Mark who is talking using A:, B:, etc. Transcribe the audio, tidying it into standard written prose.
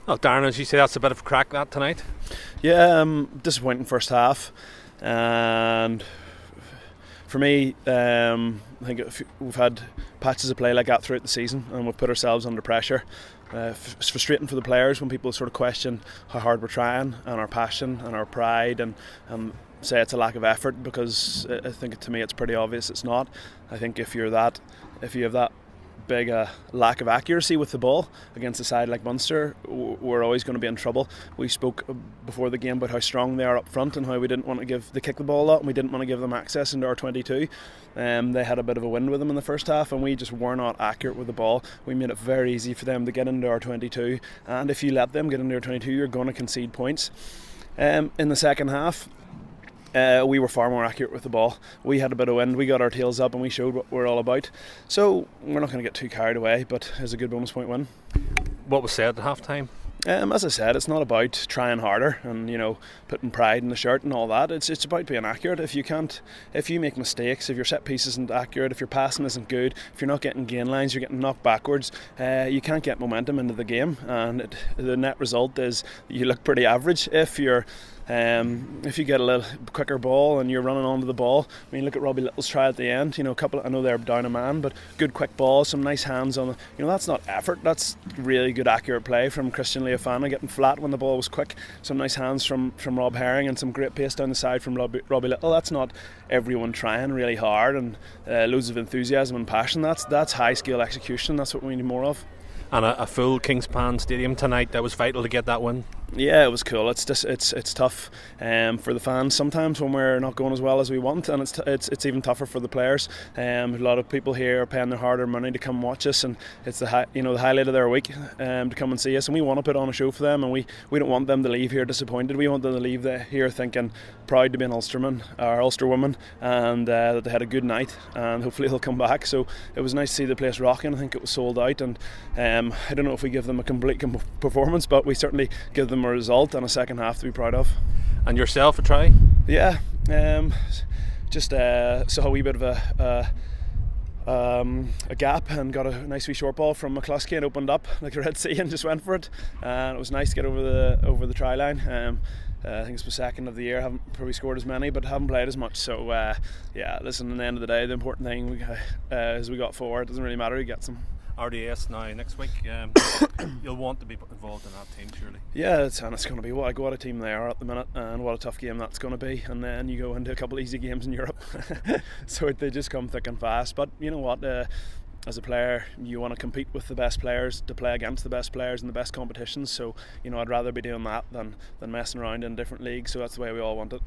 A: Oh, Darren, as you say, that's a bit of a crack that tonight.
B: Yeah, disappointing first half, and for me, I think we've had patches of play like that throughout the season, and we've put ourselves under pressure. It's frustrating for the players when people sort of question how hard we're trying, and our passion and our pride, and say it's a lack of effort, because I think to me it's pretty obvious it's not. I think if you have that big lack of accuracy with the ball against a side like Munster, we're always going to be in trouble. We spoke before the game about how strong they are up front and how we didn't want to kick the ball a lot, and we didn't want to give them access into our 22. They had a bit of a wind with them in the first half, and we just were not accurate with the ball. We made it very easy for them to get into our 22, and if you let them get into our 22, you're going to concede points. In the second half, we were far more accurate with the ball. We had a bit of wind, we got our tails up, and we showed what we're all about. So we're not going to get too carried away, but it's a good bonus point win.
A: What was said at half time?
B: As I said, it's not about trying harder and putting pride in the shirt and all that. It's about being accurate. If you make mistakes, if your set piece isn't accurate, if your passing isn't good, if you're not getting gain lines, you're getting knocked backwards, you can't get momentum into the game, and the net result is you look pretty average. If you get a little quicker ball and you're running onto the ball, I mean, look at Robbie Little's try at the end. I know they're down a man, but good quick ball, some nice hands on. That's not effort. That's really good accurate play from Christian Leofana, getting flat when the ball was quick. Some nice hands from Rob Herring, and some great pace down the side from Robbie Little. That's not everyone trying really hard and loads of enthusiasm and passion. That's high scale execution. That's what we need more of.
A: And a full Kingspan Stadium tonight, that was vital to get that win.
B: Yeah, it was cool. It's tough for the fans sometimes when we're not going as well as we want, and it's even tougher for the players. A lot of people here are paying their hard-earned money to come watch us, and it's the highlight of their week to come and see us. And we want to put on a show for them, and we don't want them to leave here disappointed. We want them to leave here thinking proud to be an Ulsterman or Ulsterwoman, and that they had a good night, and hopefully they'll come back. So it was nice to see the place rocking. I think it was sold out, and I don't know if we give them a complete performance, but we certainly give them a result and a second half to be proud of.
A: And yourself, a try?
B: Yeah, just saw a wee bit of a gap and got a nice wee short ball from McCluskey and opened up like the Red Sea and just went for it. And it was nice to get over the try line. I think it's the second of the year. Haven't probably scored as many, but haven't played as much. So listen, at the end of the day, the important thing is we got forward. It doesn't really matter who gets them.
A: RDS now next week. You'll want to be involved in that team, surely.
B: Yeah, it's going to be what a team they are at the minute, and what a tough game that's going to be. And then you go into a couple of easy games in Europe, so they just come thick and fast. But you know what? As a player, you want to compete with the best players, to play against the best players in the best competitions. So I'd rather be doing that than messing around in different leagues. So that's the way we all want it.